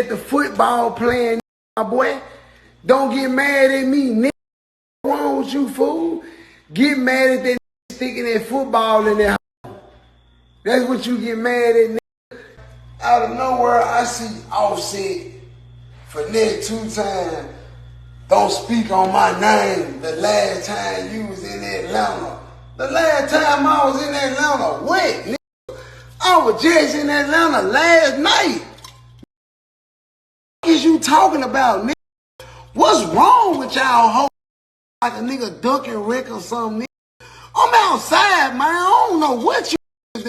at the football playing, my boy. Don't get mad at me, nigga. What's wrong with you, fool? Get mad at that nigga sticking that football in that hole. That's what you get mad at, nigga. Out of nowhere, I see Offset, Finesse 2 times. Don't speak on my name. The last time you was in Atlanta. The last time I was in Atlanta, what, nigga? I was just in Atlanta last night. What is you talking about, nigga? What's wrong with y'all hoes? Like a nigga ducking wreck or something, nigga. I'm outside, man. I don't know what you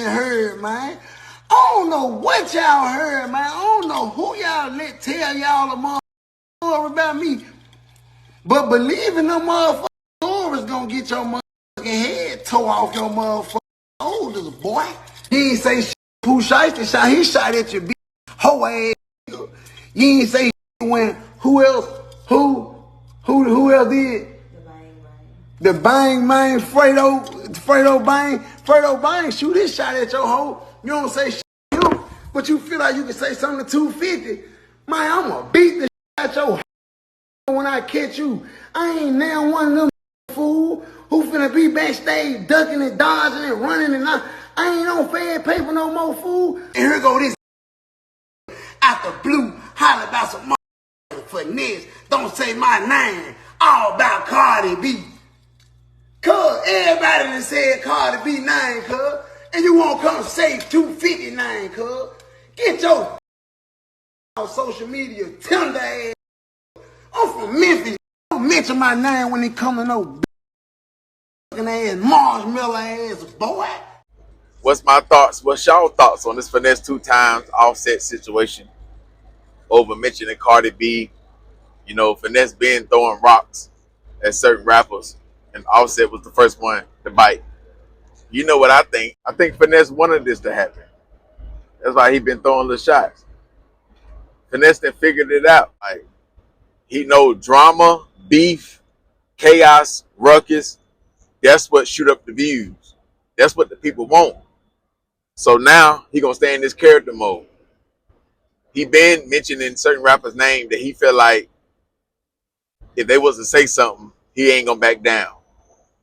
heard, man. I don't know what y'all heard, man. I don't know who y'all let tell y'all the motherfucker about me. But believe in them motherfucking stories gonna get your motherfucking head tore off your motherfucking shoulders, boy. He ain't say shit. Who shot the shot? He shot at your bitch. Hoe ass. You ain't say shit when who else? Who else did? The bang man, Fredo bang, shoot his shot at your hoe. You don't say shit to him, but you feel like you can say something to 250. Man, I'ma beat the shit at your hoe when I catch you. I ain't now one of them fool who finna be backstage ducking and dodging and running and I ain't on fed paper no more, fool. And here go this out the blue, holler about some finesse. Don't say my name. All about CARDi B. Cuz everybody done said CARDi B name, cuz. And you won't come say 259, cuz. Get your on social media tender ass. I'm from Memphis. Don't mention my name when they come to no ass marshmallow ass boy. What's my thoughts? What's y'all thoughts on this Finesse 2 times Offset situation? Over mentioning CARDi B, you know, Finesse been throwing rocks at certain rappers, and Offset was the first one to bite. You know what I think? I think Finesse wanted this to happen. That's why he been throwing the shots. Finesse then figured it out. Like, he know drama, beef, chaos, ruckus. That's what shoot up the views. That's what the people want. So now he gonna stay in this character mode. He been mentioning certain rappers' name that he felt like if they was to say something, he ain't gonna back down.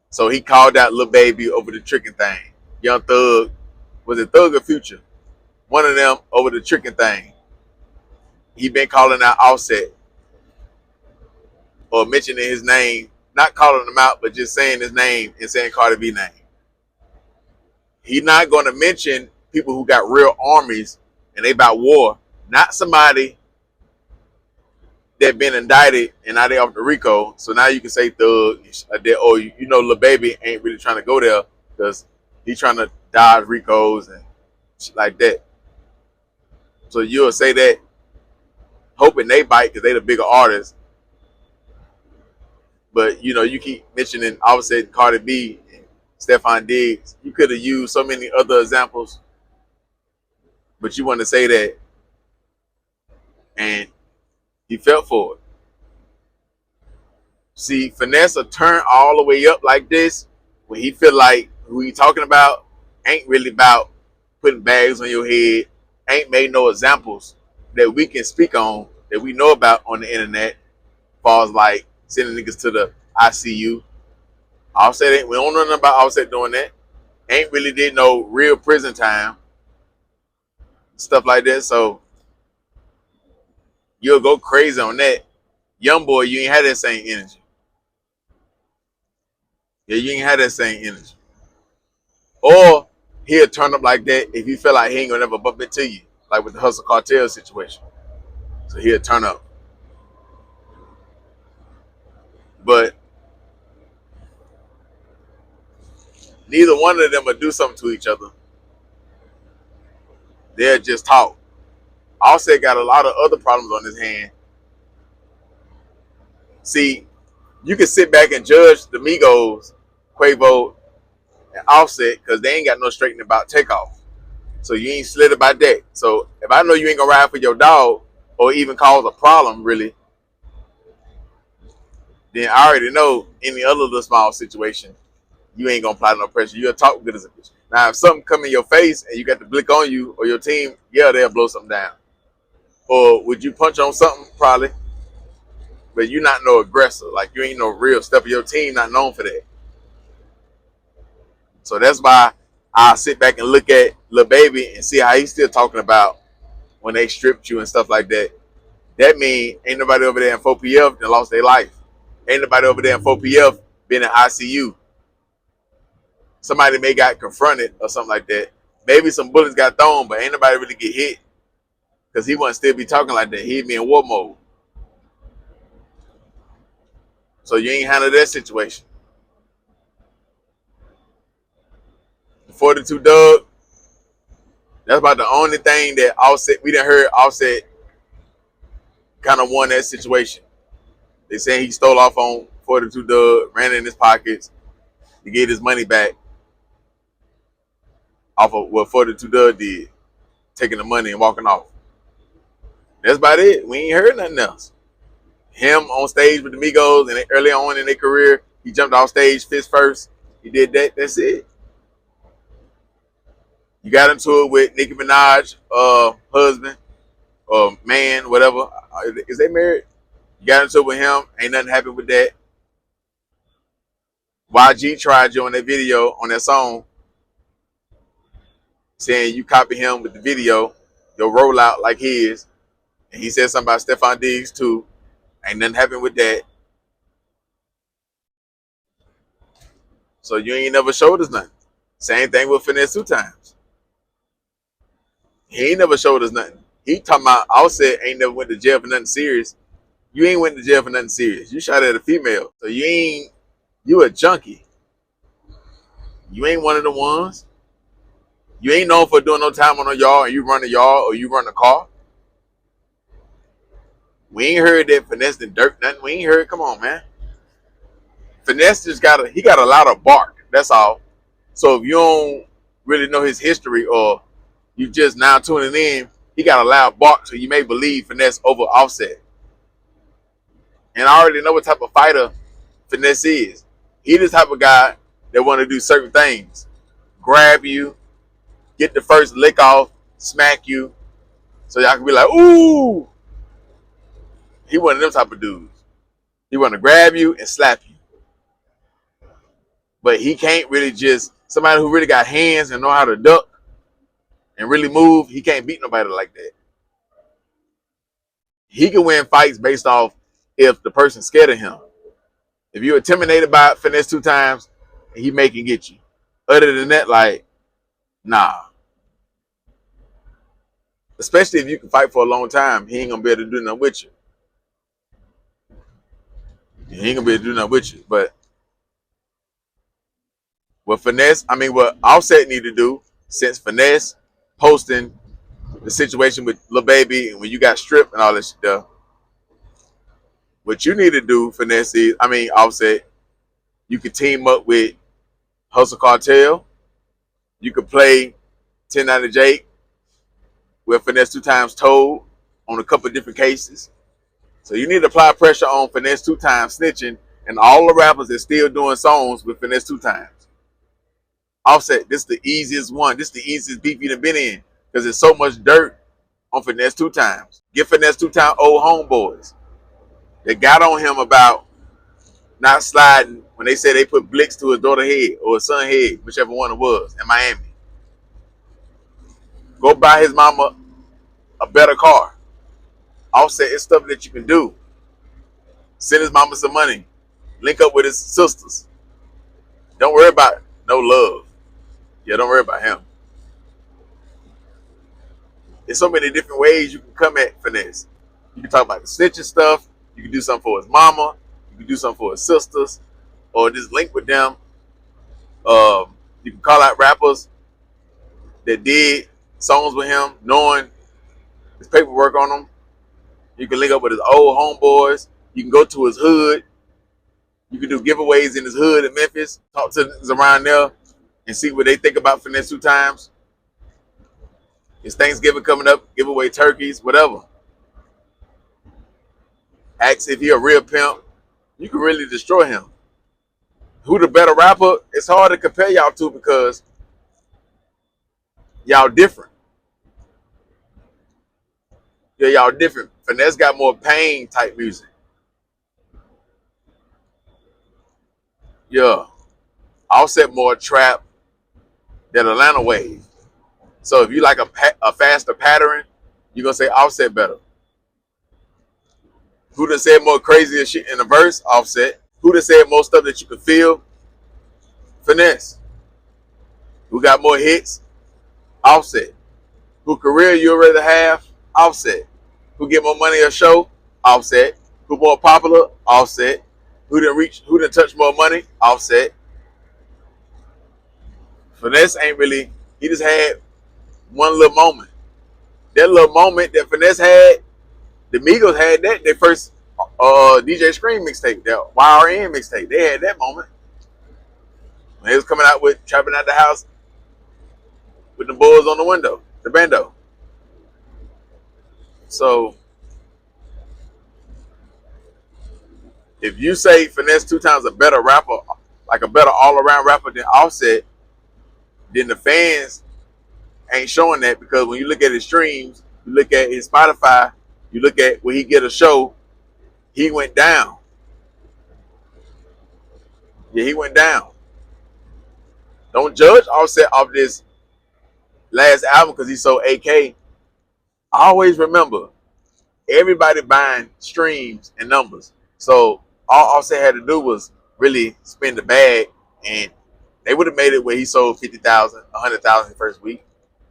So he called out Lil Baby over the tricking thing. Young Thug, was it Thug or Future? One of them over the tricking thing. He been calling out Offset or mentioning his name, not calling him out, but just saying his name and saying CARDi B name. He's not gonna mention people who got real armies and they about war. Not somebody that been indicted and now they off the RICO. So now you can say Thug, or you know Lil Baby ain't really trying to go there because he's trying to dodge RICOs and shit like that. So you'll say that hoping they bite because they the bigger artists. But you know, you keep mentioning Offset, CARDi B, and STEFON DIGGS. You could have used so many other examples, but you want to say that, and he felt for it. See, Finesse will turn all the way up like this when he feel like who he talking about ain't really about putting bags on your head, ain't made no examples that we can speak on, that we know about on the internet, as far as like sending niggas to the ICU. Offset ain't, we don't know nothing about Offset doing that. Ain't really did no real prison time, stuff like that. So you'll go crazy on that. Young boy, you ain't had that same energy. Yeah, you ain't had that same energy. Or he'll turn up like that if he feel like he ain't gonna never bump into you, like with the Hustle Cartel situation. So he'll turn up. But neither one of them will do something to each other. They'll just talk. Offset got a lot of other problems on his hand. See, you can sit back and judge the Migos, Quavo, and Offset because they ain't got no straightening about Takeoff. So you ain't slid about that. So if I know you ain't gonna ride for your dog or even cause a problem really, then I already know any other little small situation, you ain't gonna apply no pressure. You'll talk good as a bitch. Now if something come in your face and you got the blick on you or your team, yeah, they'll blow something down. Or would you punch on something? Probably. But you're not no aggressor. Like, you ain't no real step of your team, not known for that. So that's why I sit back and look at Lil Baby and see how he's still talking about when they stripped you and stuff like that. That mean ain't nobody over there in 4PF that lost their life. Ain't nobody over there in 4PF been in ICU. Somebody may got confronted or something like that. Maybe some bullets got thrown, but ain't nobody really get hit because he wouldn't still be talking like that. He'd be in war mode. So you ain't handle that situation. The 42 Doug, that's about the only thing that Offset, we done heard Offset kind of won that situation. They saying he stole off on 42 Doug, ran in his pockets, to get his money back off of what 42 Doug did, taking the money and walking off. That's about it. We ain't heard nothing else. Him on stage with the Migos, and early on in their career, he jumped off stage fist first. He did that. That's it. You got into it with Nicki Minaj, husband or man, whatever. Is they married? You got into it with him. Ain't nothing happened with that. YG tried you on that video, on that song, saying you copy him with the video, your rollout like his. And he said something about STEFON DIGGS too. Ain't nothing happened with that. So you ain't never showed us nothing. Same thing with Finesse2Tymes. He ain't never showed us nothing. He talking about Offset ain't never went to jail for nothing serious. You ain't went to jail for nothing serious. You shot at a female. So you a junkie. You ain't one of the ones. You ain't known for doing no time on a yard and you run a yard or you run a car. We ain't heard that Finesse did dirt nothing. We ain't heard. Come on, man. Finesse just got a lot of bark. That's all. So if you don't really know his history or you just now tuning in, he got a loud bark, so you may believe Finesse over Offset. And I already know what type of fighter Finesse is. He the type of guy that want to do certain things. Grab you, get the first lick off, smack you, so y'all can be like, ooh. He one of them type of dudes. He want to grab you and slap you. But he can't really just, somebody who really got hands and know how to duck and really move, he can't beat nobody like that. He can win fights based off if the person's scared of him. If you're intimidated by Finesse2Tymes, he may can get you. Other than that, like, nah. Especially if you can fight for a long time, he ain't gonna be able to do nothing with you. He ain't gonna be able to do nothing with you. But what what Offset need to do, since Finesse posting the situation with Lil Baby and when you got stripped and all that stuff, what you need to do, Finesse, Offset, you could team up with Hustle Cartel. You could play 1090 Jake with Finesse2Tymes told on a couple of different cases. So you need to apply pressure on Finesse2Tymes snitching and all the rappers that still doing songs with Finesse2Tymes. Offset, this is the easiest one. This is the easiest beef you done been in because there's so much dirt on Finesse2Tymes. Get Finesse2Tymes old homeboys. They got on him about not sliding when they said they put Blix to his daughter's head or his son's head, whichever one it was, in Miami. Go buy his mama a better car. Offset, it's stuff that you can do. Send his mama some money. Link up with his sisters. Don't worry about no love. Yeah, don't worry about him. There's so many different ways you can come at Finesse. You can talk about the snitching stuff. You can do something for his mama. You can do something for his sisters. Or just link with them. You can call out rappers that did songs with him, knowing his paperwork on them. You can link up with his old homeboys. You can go to his hood. You can do giveaways in his hood in Memphis. Talk to niggas around there and see what they think about Finesse2Tymes. It's Thanksgiving coming up. Give away turkeys, whatever. Ask if he a real pimp. You can really destroy him. Who the better rapper? It's hard to compare y'all to because y'all different. Yeah, y'all different. Finesse got more pain type music. Yeah. Offset more trap than Atlanta wave. So if you like a faster pattern, you're gonna say Offset better. Who done said more crazier shit in the verse? Offset. Who done said more stuff that you can feel? Finesse. Who got more hits? Offset. Who career you already have? Offset. Who get more money a show? Offset. Who more popular? Offset. Who done touch more money? Offset. Finesse ain't really, he just had one little moment. That little moment that Finesse had, the Migos had that their first DJ Scream mixtape, that YRN mixtape. They had that moment. When they was coming out with Trapping Out the House with the boys on the window, the bando. So if you say Finesse 2 Times a better rapper, like a better all-around rapper than Offset, then the fans ain't showing that, because when you look at his streams, you look at his Spotify, you look at where he get a show, he went down. Yeah, he went down. Don't judge Offset off this last album because he sold AK. I always remember everybody buying streams and numbers. So all Offset had to do was really spend the bag, and they would have made it where he sold 50,000, 100,000 the first week.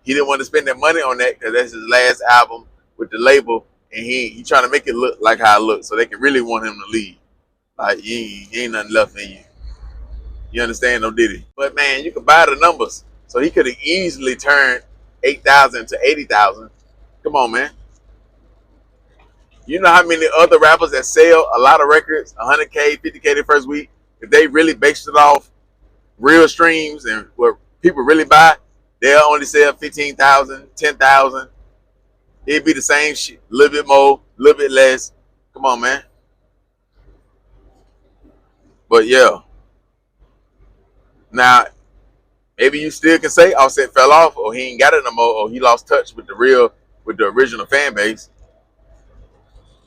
He didn't want to spend that money on that because that's his last album with the label, and he trying to make it look like how it looks, so they can really want him to leave. Like, you ain't nothing left in you. You understand? No Diddy. But man, you can buy the numbers. So he could have easily turned 8,000 to 80,000. Come on, man. You know how many other rappers that sell a lot of records, 100K, 50K the first week, if they really based it off real streams and what people really buy, they'll only sell 15,000, 10,000. It'd be the same shit. A little bit more, a little bit less. Come on, man. But yeah. Now, maybe you still can say Offset fell off, or he ain't got it no more, or he lost touch with the original fan base.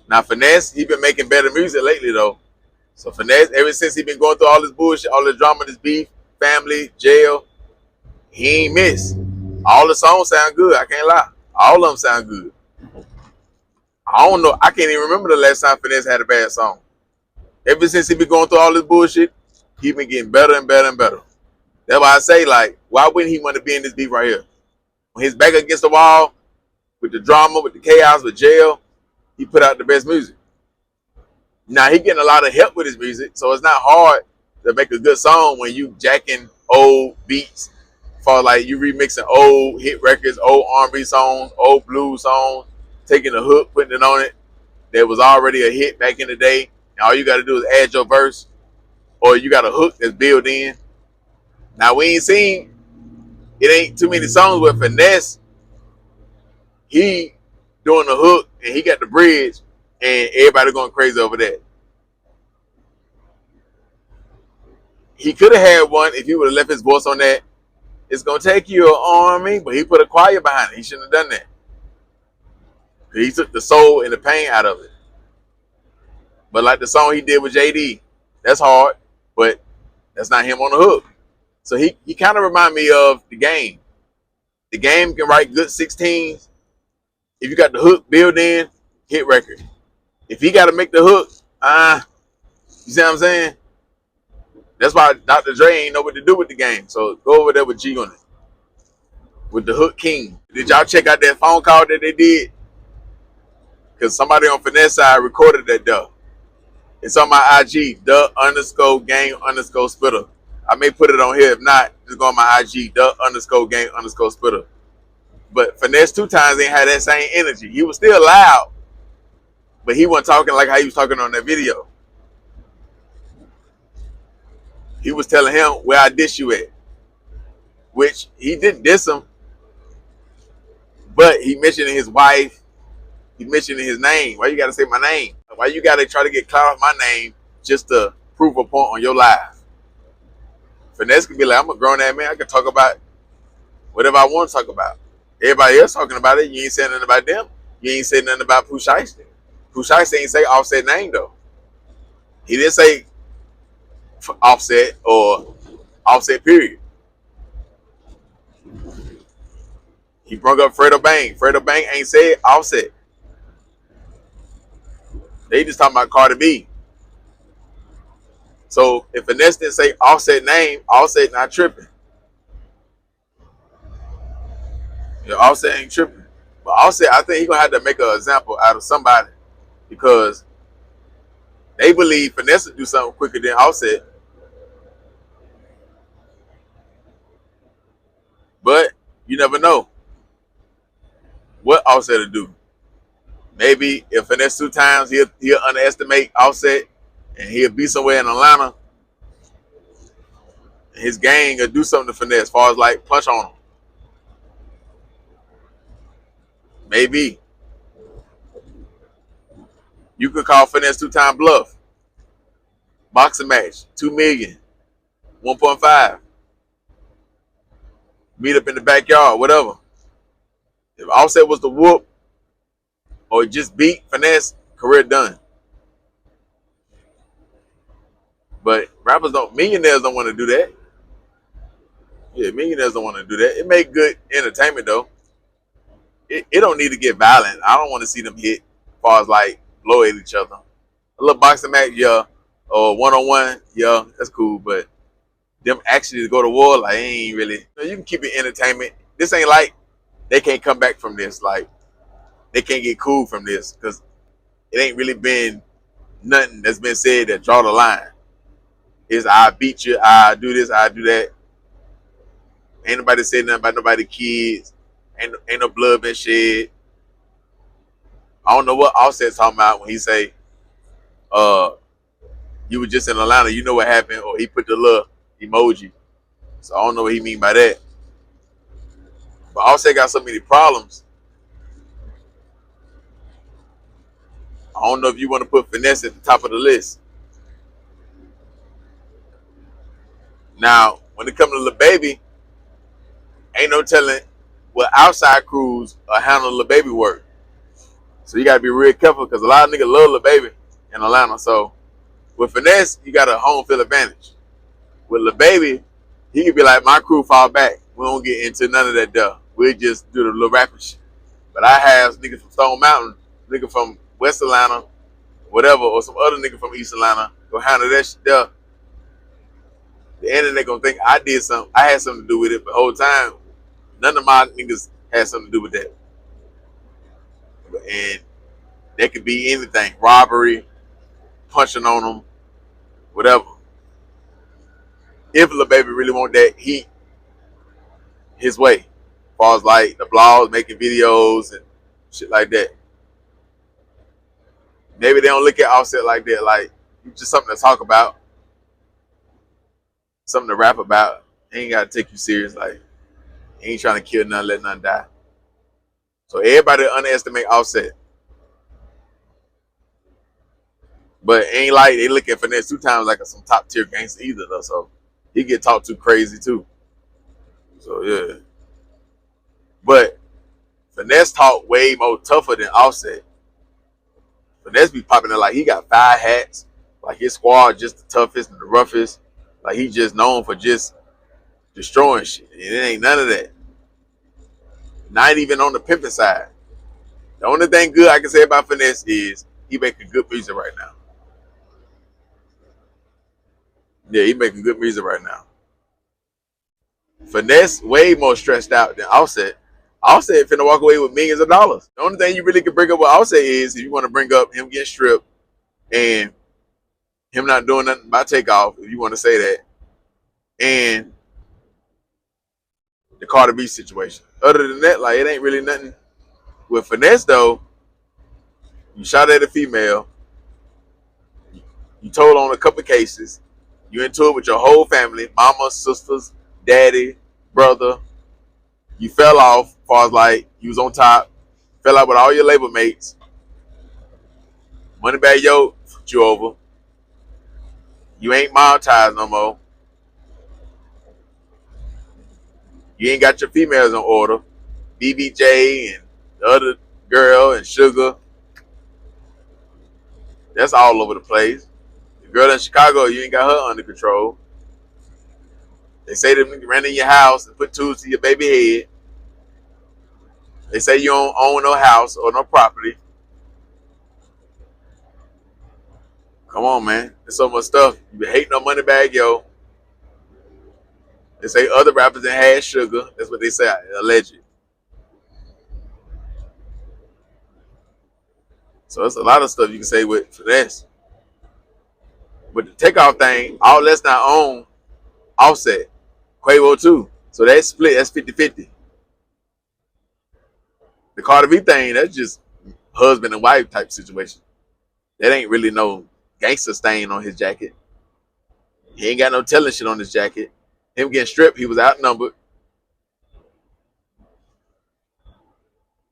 Now Finesse, he been making better music lately though. So Finesse, ever since he been going through all this bullshit, all this drama, this beef, family, jail, he ain't missed. All the songs sound good. I can't lie. All of them sound good. I don't know. I can't even remember the last time Finesse had a bad song. Ever since he been going through all this bullshit, he been getting better and better and better. That's why I say, like, why wouldn't he want to be in this beef right here? When he's back against the wall, with the drama, with the chaos, with jail, he put out the best music. Now, he getting a lot of help with his music, so it's not hard to make a good song when you jacking old beats for, like, you remixing old hit records, old R&B songs, old blues songs, taking a hook, putting it on it that was already a hit back in the day, and all you got to do is add your verse, or you got a hook that's built in. Now, we ain't seen, it ain't too many songs with Finesse. He doing the hook, and he got the bridge, and everybody going crazy over that. He could have had one if he would have left his voice on that. It's going to take you an army, but he put a choir behind it. He shouldn't have done that. He took the soul and the pain out of it. But like the song he did with JD, that's hard, but that's not him on the hook. So he kind of remind me of The Game. The Game can write good 16s. If you got the hook built in, hit record. If he got to make the hook, you see what I'm saying? That's why Dr. Dre ain't know what to do with The Game. So go over there with G on it. With the Hook King. Did y'all check out that phone call that they did? Because somebody on Finesse side recorded that duh. It's on my IG, the_gang_spitter. I may put it on here. If not, just go on my IG, the_gang_spitter. But Finesse 2 Times ain't had that same energy. He was still loud, but he wasn't talking like how he was talking on that video. He was telling him where I diss you at, which he didn't diss him, but he mentioned his wife. He mentioned his name. Why you got to say my name? Why you got to try to get Clout off my name just to prove a point on your live? Finesse could be like, I'm a grown ass man. I can talk about whatever I want to talk about. Everybody else talking about it. You ain't saying nothing about them. You ain't say nothing about Pooh Shiesty. Pooh Shiesty ain't say Offset name though. He didn't say Offset or Offset period. He brought up Fredo Bang. Fredo Bang ain't said Offset. They just talking about Cardi B. So if Finesse didn't say Offset name, Offset not tripping. Yeah, Offset ain't tripping. But Offset, I think he gonna have to make an example out of somebody because they believe Finesse will do something quicker than Offset. But you never know what Offset will do. Maybe if Finesse 2 times, he'll underestimate Offset and he'll be somewhere in Atlanta. And his gang will do something to Finesse as far as like punch on him. Maybe. You could call Finesse 2 times bluff. Boxing match, 2 million, 1.5. Meet up in the backyard, whatever. If Offset was the whoop or just beat Finesse, career done. But millionaires don't want to do that. Yeah, millionaires don't want to do that. It make good entertainment though. It don't need to get violent. I don't want to see them hit as far as like blow at each other. A little boxing match, yeah. Or one-on-one, yeah, that's cool. But them actually to go to war, like, ain't really. You can keep it entertainment. This ain't like they can't come back from this. Like, they can't get cool from this because it ain't really been nothing that's been said that draw the line. Is I beat you, I do this, I do that. Ain't nobody said nothing about nobody's kids. Ain't no blood been shed. I don't know what Offset's talking about when he say, you were just in Atlanta, you know what happened, or he put the little emoji. So I don't know what he mean by that. But Offset got so many problems. I don't know if you want to put Finesse at the top of the list. Now, when it comes to Lil Baby, ain't no telling what outside crews handle Lil Baby work. So you gotta be real careful because a lot of niggas love Lil Baby in Atlanta. So with Finesse, you got a home field advantage. With Lil Baby, he could be like, my crew fall back. We don't get into none of that duh. We just do the little rapping shit. But I have niggas from Stone Mountain, nigga from West Atlanta, whatever, or some other nigga from East Atlanta go handle that shit there. The end of they gonna think I did something. I had something to do with it, but the whole time, none of my niggas had something to do with that. And that could be anything: robbery, punching on them, whatever. If Lil Baby really want that heat his way, as far as like the blogs, making videos and shit like that. Maybe they don't look at Offset like that. Like, it's just something to talk about, something to rap about. He ain't gotta take you serious. Like, he ain't trying to kill none, let none die. So everybody underestimate Offset. But ain't like they look at Finesse 2 times like some top tier gangster either though. So he get talked too crazy too. So yeah. But Finesse talk way more tougher than Offset. Finesse be popping it like he got 5 hats. Like his squad just the toughest and the roughest. Like he just known for just destroying shit. And it ain't none of that. Not even on the pimping side. The only thing good I can say about Finesse is he making good music right now. Yeah, he making good music right now. Finesse way more stressed out than Offset. Offset finna walk away with millions of dollars. The only thing you really can bring up with Offset is if you want to bring up him getting stripped and him not doing nothing by takeoff, if you want to say that, and the Cardi B situation. Other than that, like, it ain't really nothing. With Finesse though, you shot at a female, you told on a couple cases, you into it with your whole family, mama, sisters, daddy, brother. You fell off as far as like you was on top, fell out with all your labor mates. Moneybag Yo fucked you over. You ain't monetized no more. You ain't got your females in order. BBJ and the other girl and sugar. That's all over the place. The girl in Chicago, you ain't got her under control. They say they ran in your house and put tools to your baby head. They say you don't own no house or no property. Come on, man. There's so much stuff. You been hating on Moneybag Yo. They say other rappers that had sugar. That's what they say, alleged. So it's a lot of stuff you can say with Finesse. But the takeoff thing, all that's not on Offset. Quavo too. So that's split. That's 50-50. The CARDi B thing, that's just husband and wife type situation. That ain't really no gangster stain on his jacket. He ain't got no telling shit on his jacket. Him getting stripped, he was outnumbered.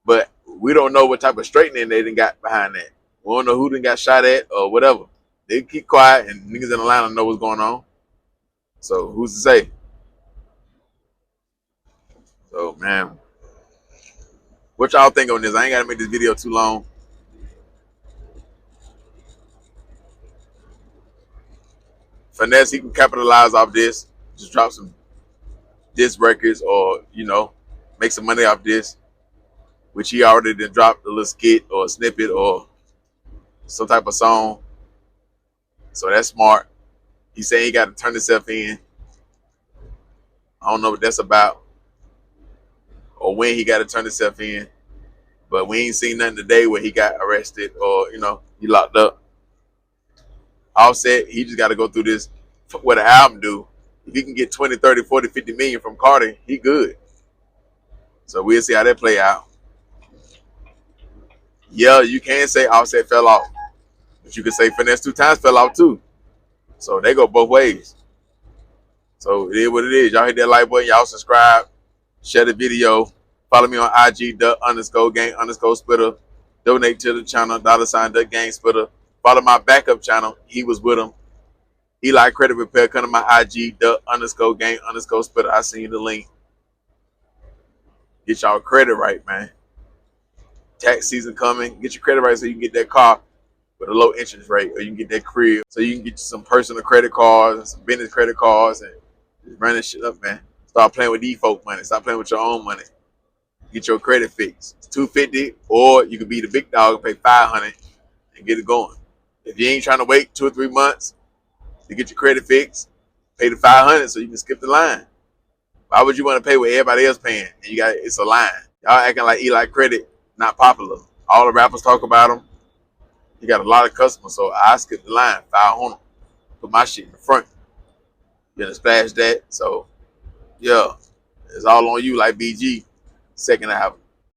But we don't know what type of straightening they done got behind that. We don't know who done got shot at or whatever. They keep quiet and niggas in Atlanta know what's going on. So who's to say? So man, what y'all think on this? I ain't gotta make this video too long. Finesse, he can capitalize off this. Just drop some disc records or, you know, make some money off this. Which he already done dropped a little skit or a snippet or some type of song. So that's smart. He's saying he got to turn himself in. I don't know what that's about or when he got to turn himself in. But we ain't seen nothing today where he got arrested or, you know, he locked up. Offset, he just got to go through this, what the album do. If he can get 20, 30, 40, 50 million from CARDi, he good. So we'll see how that play out. Yeah, you can say Offset fell off. But you can say Finesse2Tymes fell off too. So they go both ways. So it is what it is. Y'all hit that like button. Y'all subscribe. Share the video. Follow me on IG, _gang_splitter. Donate to the channel, $.gang_splitter. Follow my backup channel. He was with him. Eli Credit Repair. Come to my IG, _gang_splitter. I seen the link. Get y'all credit right, man. Tax season coming. Get your credit right so you can get that car with a low interest rate, or you can get that crib so you can get you some personal credit cards and some business credit cards and just run this shit up, man. Start playing with these folk money. Stop playing with your own money. Get your credit fixed. It's $250, or you can be the big dog and pay $500 and get it going. If you ain't trying to wait 2 or 3 months to get your credit fixed, pay the $500 so you can skip the line. Why would you want to pay what everybody else paying? And you got it's a line. Y'all acting like Eli Credit not popular. All the rappers talk about him. He got a lot of customers, so I skip the line, 500. Put my shit in the front. You gonna splash that? So yeah, it's all on you like BG. Second album.